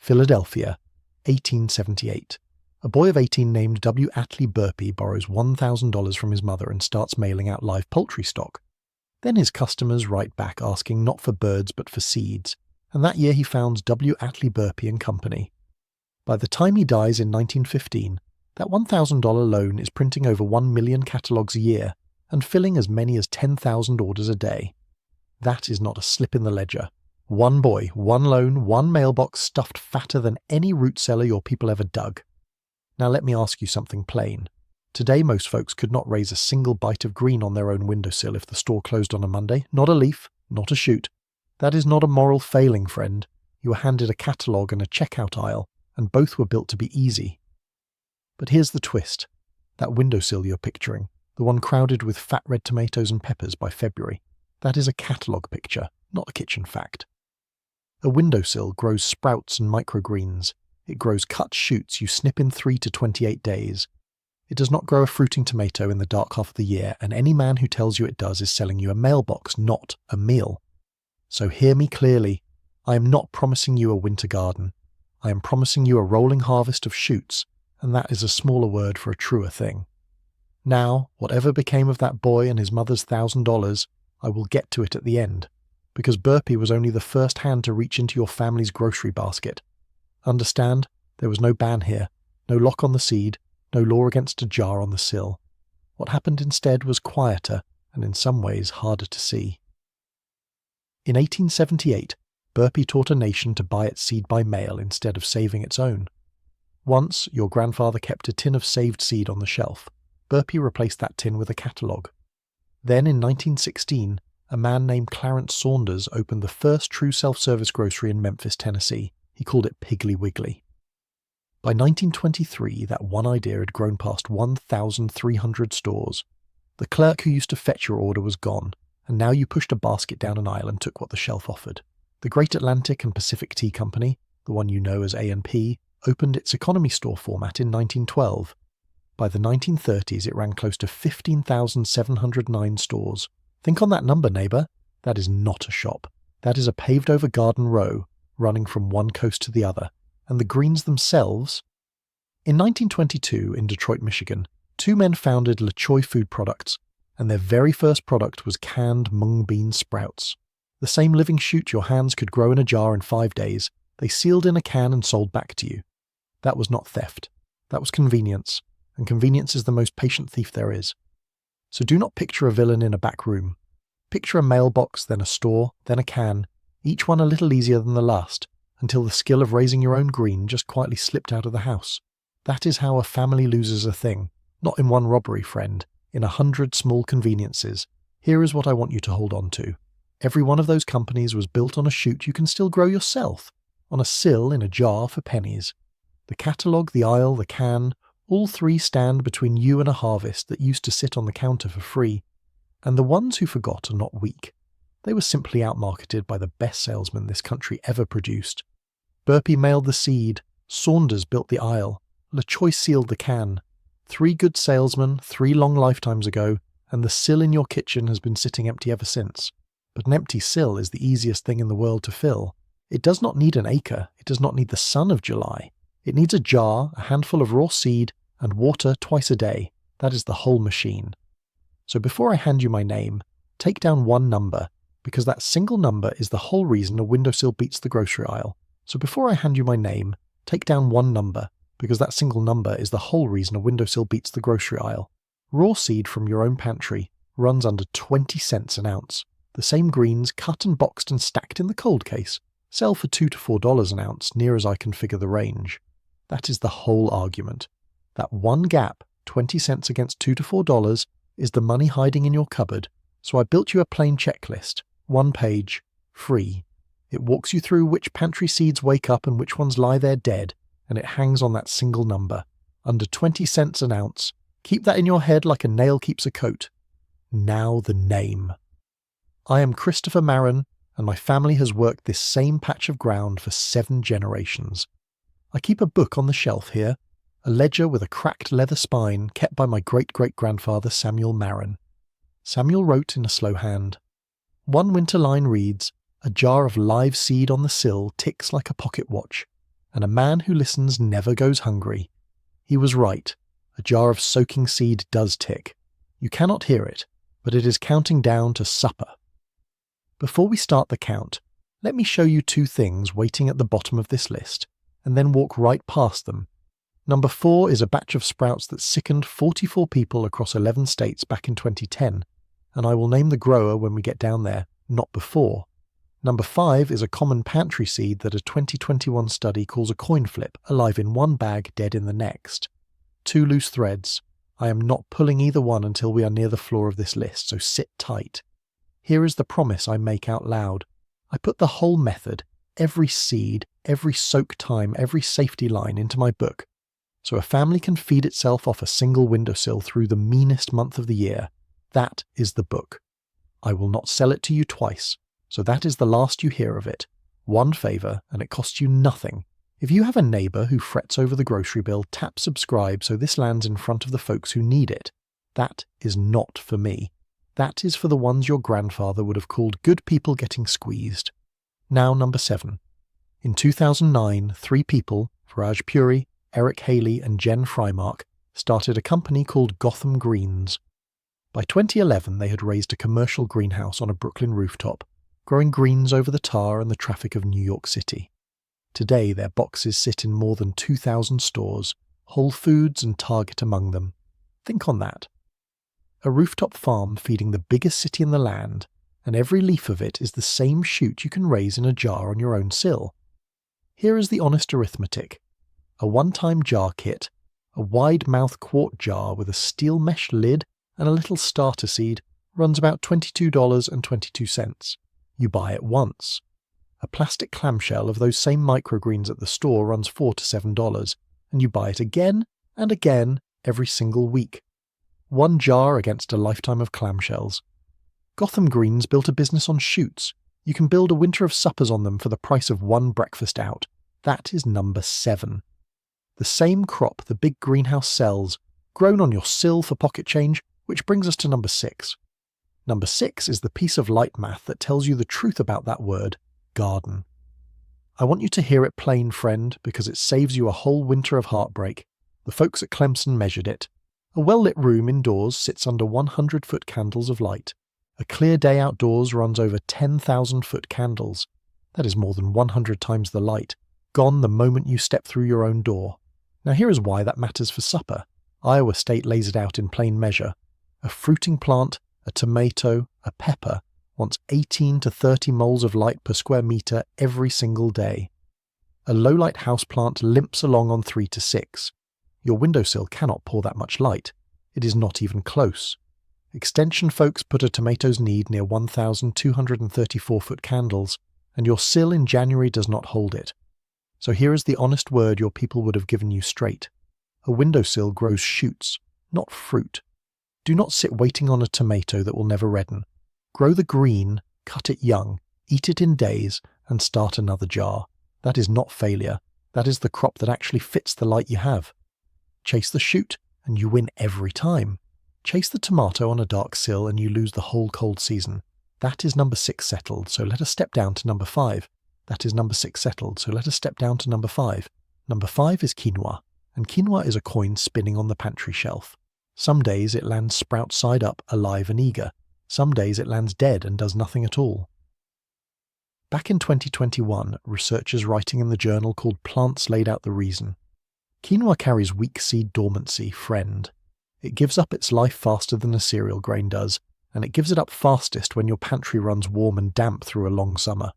Philadelphia, 1878. A boy of 18 named W. Atlee Burpee borrows $1,000 from his mother and starts mailing out live poultry stock. Then his customers write back asking not for birds but for seeds, and that year he founds W. Atlee Burpee and Company. By the time he dies in 1915, that $1,000 loan is printing over 1 million catalogues a year and filling as many as 10,000 orders a day. That is not a slip in the ledger. One boy, one loan, one mailbox stuffed fatter than any root cellar your people ever dug. Now let me ask you something plain. Today most folks could not raise a single bite of green on their own windowsill if the store closed on a Monday. Not a leaf, not a shoot. That is not a moral failing, friend. You were handed a catalogue and a checkout aisle, and both were built to be easy. But here's the twist. That windowsill you're picturing, the one crowded with fat red tomatoes and peppers by February, that is a catalogue picture, not a kitchen fact. A windowsill grows sprouts and microgreens. It grows cut shoots you snip in 3 to 28 days. It does not grow a fruiting tomato in the dark half of the year, and any man who tells you it does is selling you a mailbox, not a meal. So hear me clearly. I am not promising you a winter garden. I am promising you a rolling harvest of shoots, and that is a smaller word for a truer thing. Now, whatever became of that boy and his mother's $1,000, I will get to it at the end, because Burpee was only the first hand to reach into your family's grocery basket. Understand, there was no ban here, no lock on the seed, no law against a jar on the sill. What happened instead was quieter and in some ways harder to see. In 1878, Burpee taught a nation to buy its seed by mail instead of saving its own. Once, your grandfather kept a tin of saved seed on the shelf. Burpee replaced that tin with a catalogue. Then in 1916, a man named Clarence Saunders opened the first true self-service grocery in Memphis, Tennessee. He called it Piggly Wiggly. By 1923, that one idea had grown past 1,300 stores. The clerk who used to fetch your order was gone, and now you pushed a basket down an aisle and took what the shelf offered. The Great Atlantic and Pacific Tea Company, the one you know as A&P, opened its economy store format in 1912. By the 1930s, it ran close to 15,709 stores. Think on that number, neighbour. That is not a shop. That is a paved-over garden row running from one coast to the other. And the greens themselves? In 1922, in Detroit, Michigan, two men founded LaChoy Food Products, and their very first product was canned mung bean sprouts. The same living shoot your hands could grow in a jar in 5 days, they sealed in a can and sold back to you. That was not theft. That was convenience, and convenience is the most patient thief there is. So do not picture a villain in a back room. Picture a mailbox, then a store, then a can, each one a little easier than the last, until the skill of raising your own green just quietly slipped out of the house. That is how a family loses a thing. Not in one robbery, friend. In 100 small conveniences. Here is what I want you to hold on to. Every one of those companies was built on a shoot you can still grow yourself, on a sill in a jar for pennies. The catalogue, the aisle, the can, all three stand between you and a harvest that used to sit on the counter for free. And the ones who forgot are not weak. They were simply outmarketed by the best salesman this country ever produced. Burpee mailed the seed, Saunders built the aisle, LaChoy sealed the can. 3 good salesmen, 3 long lifetimes ago, and the sill in your kitchen has been sitting empty ever since. But an empty sill is the easiest thing in the world to fill. It does not need an acre, it does not need the sun of July. It needs a jar, a handful of raw seed, and water twice a day. That is the whole machine. So before I hand you my name, take down one number, because that single number is the whole reason a windowsill beats the grocery aisle. So before I hand you my name, take down one number, because that single number is the whole reason a windowsill beats the grocery aisle. Raw seed from your own pantry runs under 20 cents an ounce. The same greens, cut and boxed and stacked in the cold case, sell for $2 to $4 an ounce, near as I can figure the range. That is the whole argument. That one gap, 20 cents against $2 to $4, is the money hiding in your cupboard. So I built you a plain checklist, 1 page, free. It walks you through which pantry seeds wake up and which ones lie there dead, and it hangs on that single number, under 20 cents an ounce. Keep that in your head like a nail keeps a coat. Now the name. I am Christopher Marin, and my family has worked this same patch of ground for 7 generations. I keep a book on the shelf here, a ledger with a cracked leather spine kept by my great-great-grandfather Samuel Marin. Samuel wrote in a slow hand. One winter line reads, "A jar of live seed on the sill ticks like a pocket watch. and a man who listens never goes hungry. He was right. A jar of soaking seed does tick. You cannot hear it, but it is counting down to supper. Before we start the count, let me show you two things waiting at the bottom of this list, and then walk right past them. Number 4 is a batch of sprouts that sickened 44 people across 11 states back in 2010, and I will name the grower when we get down there, not before. Number 5 is a common pantry seed that a 2021 study calls a coin flip, alive in one bag, dead in the next. 2 loose threads. I am not pulling either one until we are near the floor of this list, so sit tight. Here is the promise I make out loud. I put the whole method, every seed, every soak time, every safety line into my book, so a family can feed itself off a single windowsill through the meanest month of the year. That is the book. I will not sell it to you twice, so that is the last you hear of it. One favour, and it costs you nothing. If you have a neighbour who frets over the grocery bill, tap subscribe so this lands in front of the folks who need it. That is not for me. That is for the ones your grandfather would have called good people getting squeezed. Now number 7. In 2009, 3 people, Faraj Puri, Eric Haley and Jen Frymark, started a company called Gotham Greens. By 2011 they had raised a commercial greenhouse on a Brooklyn rooftop, growing greens over the tar and the traffic of New York City. Today their boxes sit in more than 2,000 stores, Whole Foods and Target among them. Think on that. A rooftop farm feeding the biggest city in the land, and every leaf of it is the same shoot you can raise in a jar on your own sill. Here is the honest arithmetic. A one-time jar kit, a wide-mouth quart jar with a steel mesh lid and a little starter seed runs about $22.22. You buy it once. A plastic clamshell of those same microgreens at the store runs $4 to $7, and you buy it again and again every single week. One jar against a lifetime of clamshells. Gotham Greens built a business on shoots. You can build a winter of suppers on them for the price of one breakfast out. That is number 7. The same crop the big greenhouse sells, grown on your sill for pocket change, which brings us to number 6. Number 6 is the piece of light math that tells you the truth about that word, garden. I want you to hear it plain, friend, because it saves you a whole winter of heartbreak. The folks at Clemson measured it. A well-lit room indoors sits under 100-foot candles of light. A clear day outdoors runs over 10,000-foot candles. That is more than 100 times the light, gone the moment you step through your own door. Now here is why that matters for supper. Iowa State lays it out in plain measure. A fruiting plant, a tomato, a pepper wants 18 to 30 moles of light per square metre every single day. A low-light houseplant limps along on 3 to 6. Your windowsill cannot pour that much light. It is not even close. Extension folks put a tomato's need near 1,234-foot candles, and your sill in January does not hold it. So here is the honest word your people would have given you straight. A windowsill grows shoots, not fruit. Do not sit waiting on a tomato that will never redden. Grow the green, cut it young, eat it in days, and start another jar. That is not failure. That is the crop that actually fits the light you have. Chase the shoot, and you win every time. Chase the tomato on a dark sill, and you lose the whole cold season. That is number 6 settled, so let us step down to number 5. That is number 6 settled, so let us step down to number 5. Number 5 is quinoa, and quinoa is a coin spinning on the pantry shelf. Some days it lands sprout side up, alive and eager. Some days it lands dead and does nothing at all. Back in 2021, researchers writing in the journal called Plants laid out the reason. Quinoa carries weak seed dormancy, friend. It gives up its life faster than a cereal grain does, and it gives it up fastest when your pantry runs warm and damp through a long summer.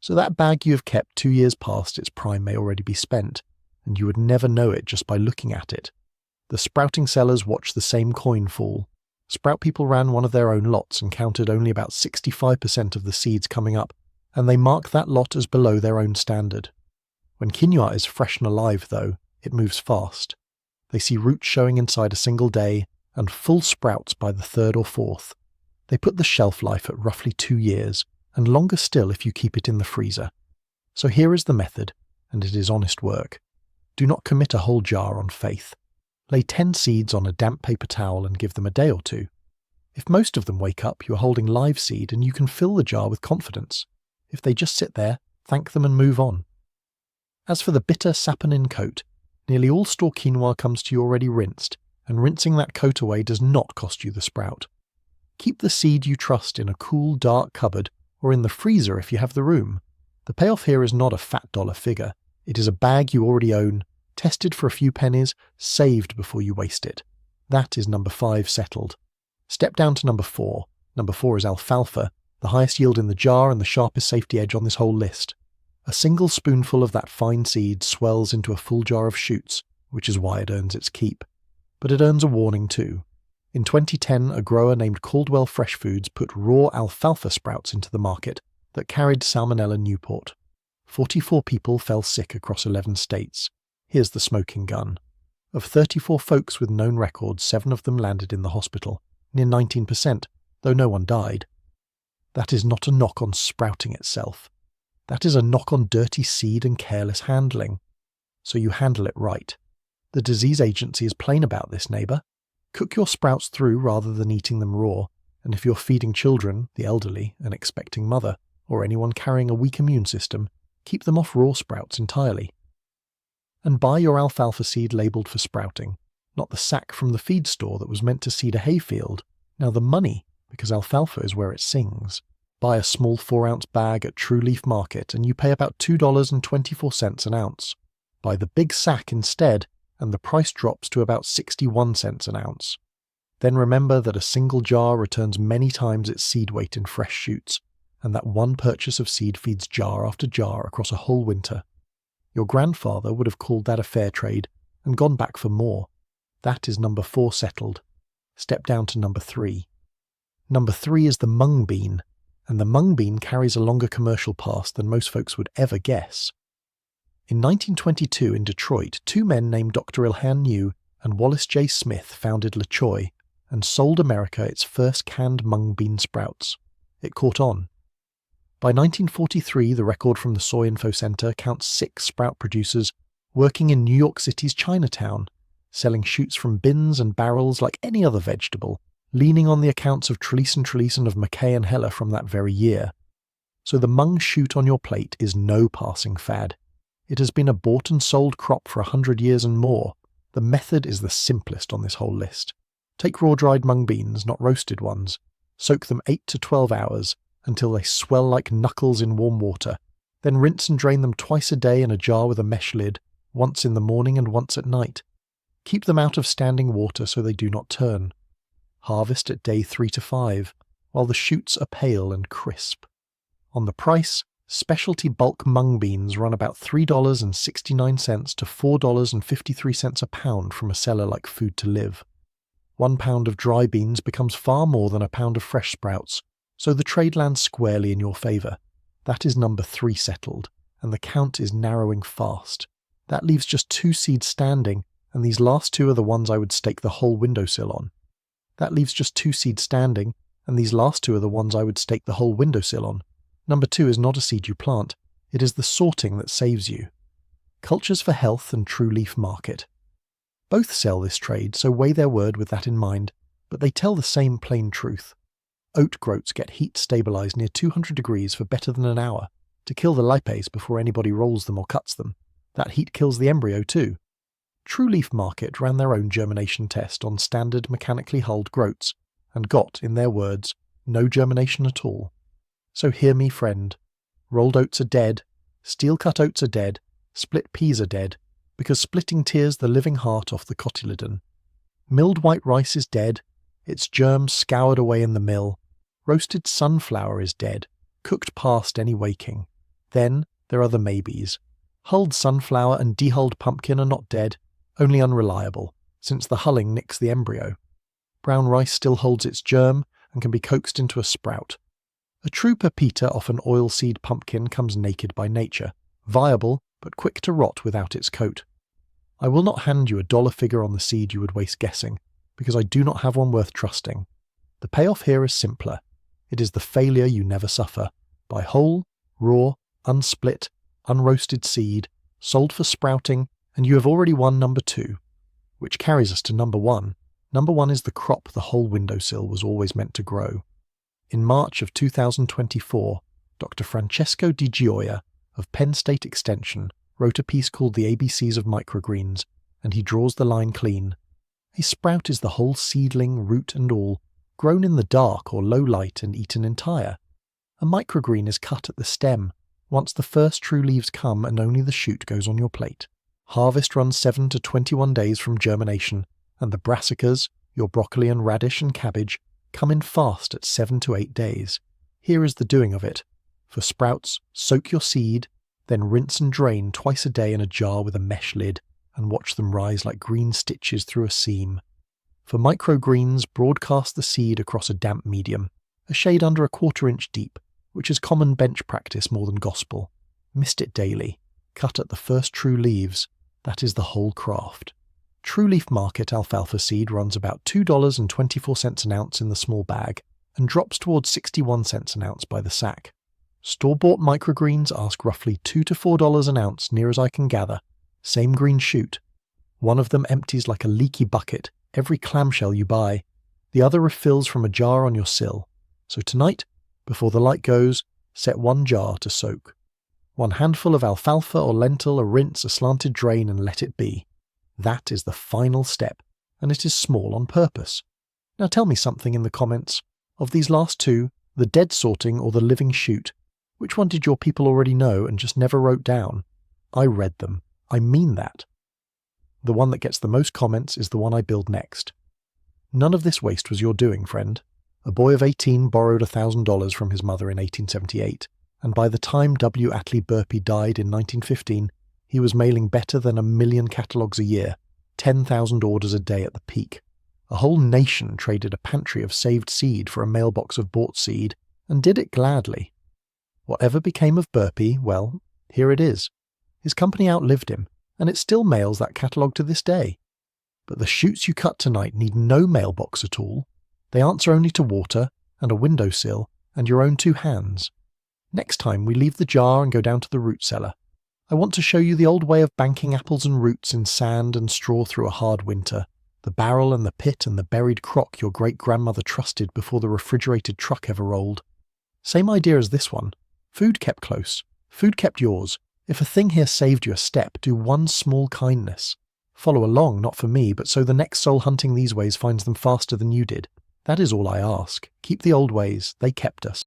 So that bag you have kept 2 years past its prime may already be spent, and you would never know it just by looking at it. The sprouting sellers watched the same coin fall. Sprout people ran one of their own lots and counted only about 65% of the seeds coming up, and they marked that lot as below their own standard. When quinoa is fresh and alive, though, it moves fast. They see roots showing inside a single day, and full sprouts by the 3rd or 4th. They put the shelf life at roughly 2 years, and longer still if you keep it in the freezer. So here is the method, and it is honest work. Do not commit a whole jar on faith. Lay 10 seeds on a damp paper towel and give them a day or 2. If most of them wake up, you are holding live seed and you can fill the jar with confidence. If they just sit there, thank them and move on. As for the bitter saponin coat, nearly all store quinoa comes to you already rinsed, and rinsing that coat away does not cost you the sprout. Keep the seed you trust in a cool, dark cupboard or in the freezer if you have the room. The payoff here is not a fat dollar figure. It is a bag you already own, tested for a few pennies, saved before you waste it. That is number 5 settled. Step down to number 4. Number 4 is alfalfa, the highest yield in the jar and the sharpest safety edge on this whole list. A single spoonful of that fine seed swells into a full jar of shoots, which is why it earns its keep. But it earns a warning too. In 2010, a grower named Caldwell Fresh Foods put raw alfalfa sprouts into the market that carried Salmonella Newport. 44 people fell sick across 11 states. Here's the smoking gun. Of 34 folks with known records, 7 of them landed in the hospital, near 19%, though no one died. That is not a knock on sprouting itself. That is a knock on dirty seed and careless handling. So you handle it right. The disease agency is plain about this, neighbour. Cook your sprouts through rather than eating them raw, and if you're feeding children, the elderly, an expecting mother, or anyone carrying a weak immune system, keep them off raw sprouts entirely. And buy your alfalfa seed labelled for sprouting, not the sack from the feed store that was meant to seed a hayfield. Now the money, because alfalfa is where it sings. Buy a small 4-ounce bag at True Leaf Market and you pay about $2.24 an ounce. Buy the big sack instead, and the price drops to about 61 cents an ounce. Then remember that a single jar returns many times its seed weight in fresh shoots, and that one purchase of seed feeds jar after jar across a whole winter. Your grandfather would have called that a fair trade and gone back for more. That is number 4 settled. Step down to number 3. Number 3 is the mung bean, and the mung bean carries a longer commercial past than most folks would ever guess. In 1922 in Detroit, 2 men named Dr. Ilhan New and Wallace J. Smith founded La Choy and sold America its first canned mung bean sprouts. It caught on. By 1943, the record from the Soy Info Center counts 6 sprout producers working in New York City's Chinatown, selling shoots from bins and barrels like any other vegetable, leaning on the accounts of Trelease and of McKay and Heller from that very year. So the mung shoot on your plate is no passing fad. It has been a bought and sold crop for 100 years and more. The method is the simplest on this whole list. Take raw-dried mung beans, not roasted ones. Soak them 8 to 12 hours until they swell like knuckles in warm water. Then rinse and drain them twice a day in a jar with a mesh lid, once in the morning and once at night. Keep them out of standing water so they do not turn. Harvest at day 3 to 5, while the shoots are pale and crisp. On the price, specialty bulk mung beans run about $3.69 to $4.53 a pound from a seller like Food to Live. 1 pound of dry beans becomes far more than a pound of fresh sprouts, so the trade lands squarely in your favour. That is number 3 settled, and the count is narrowing fast. That leaves just 2 seeds standing, and these last 2 are the ones I would stake the whole windowsill on. That leaves just 2 seeds standing, and these last 2 are the ones I would stake the whole windowsill on. Number 2 is not a seed you plant. It is the sorting that saves you. Cultures for Health and True Leaf Market. Both sell this trade, so weigh their word with that in mind, but they tell the same plain truth. Oat groats get heat stabilized near 200 degrees for better than an hour, to kill the lipase before anybody rolls them or cuts them. That heat kills the embryo too. True Leaf Market ran their own germination test on standard mechanically hulled groats, and got, in their words, no germination at all. So hear me, friend. Rolled oats are dead, steel-cut oats are dead, split peas are dead, because splitting tears the living heart off the cotyledon. Milled white rice is dead, its germs scoured away in the mill. Roasted sunflower is dead, cooked past any waking. Then there are the maybes. Hulled sunflower and dehulled pumpkin are not dead, only unreliable, since the hulling nicks the embryo. Brown rice still holds its germ and can be coaxed into a sprout. A true pepita off an oilseed pumpkin comes naked by nature, viable but quick to rot without its coat. I will not hand you a dollar figure on the seed you would waste guessing, because I do not have one worth trusting. The payoff here is simpler. It is the failure you never suffer. Buy whole, raw, unsplit, unroasted seed, sold for sprouting, and you have already won number 2. Which carries us to number 1. Number 1 is the crop the whole windowsill was always meant to grow. In March of 2024, Dr. Francesco Di Gioia of Penn State Extension wrote a piece called The ABCs of Microgreens, and he draws the line clean. A sprout is the whole seedling, root and all, grown in the dark or low light and eaten entire. A microgreen is cut at the stem, once the first true leaves come and only the shoot goes on your plate. Harvest runs 7 to 21 days from germination, and the brassicas, your broccoli and radish and cabbage, come in fast at 7 to 8 days. Here is the doing of it. For sprouts, soak your seed, then rinse and drain twice a day in a jar with a mesh lid, and watch them rise like green stitches through a seam. For microgreens, broadcast the seed across a damp medium, a shade under a 1/4 inch deep, which is common bench practice more than gospel. Mist it daily. Cut at the first true leaves. That is the whole craft. True Leaf Market alfalfa seed runs about $2.24 an ounce in the small bag, and drops towards 61 cents an ounce by the sack. Store-bought microgreens ask roughly $2 to $4 an ounce near as I can gather. Same green shoot. One of them empties like a leaky bucket every clamshell you buy. The other refills from a jar on your sill. So tonight, before the light goes, set 1 jar to soak. 1 handful of alfalfa or lentil, a rinse, a slanted drain, and let it be. That is the final step, and it is small on purpose. Now tell me something in the comments. Of these last two, the dead sorting or the living shoot, which one did your people already know and just never wrote down? I read them. I mean that. The one that gets the most comments is the one I build next. None of this waste was your doing, friend. A boy of 18 borrowed $1,000 from his mother in 1878, and by the time W. Atlee Burpee died in 1915, he was mailing better than 1 million catalogues a year, 10,000 orders a day at the peak. A whole nation traded a pantry of saved seed for a mailbox of bought seed, and did it gladly. Whatever became of Burpee, well, here it is. His company outlived him, and it still mails that catalogue to this day. But the shoots you cut tonight need no mailbox at all. They answer only to water, and a windowsill, and your own 2 hands. Next time we leave the jar and go down to the root cellar. I want to show you the old way of banking apples and roots in sand and straw through a hard winter, the barrel and the pit and the buried crock your great-grandmother trusted before the refrigerated truck ever rolled. Same idea as this one. Food kept close. Food kept yours. If a thing here saved you a step, do one small kindness. Follow along, not for me, but so the next soul hunting these ways finds them faster than you did. That is all I ask. Keep the old ways. They kept us.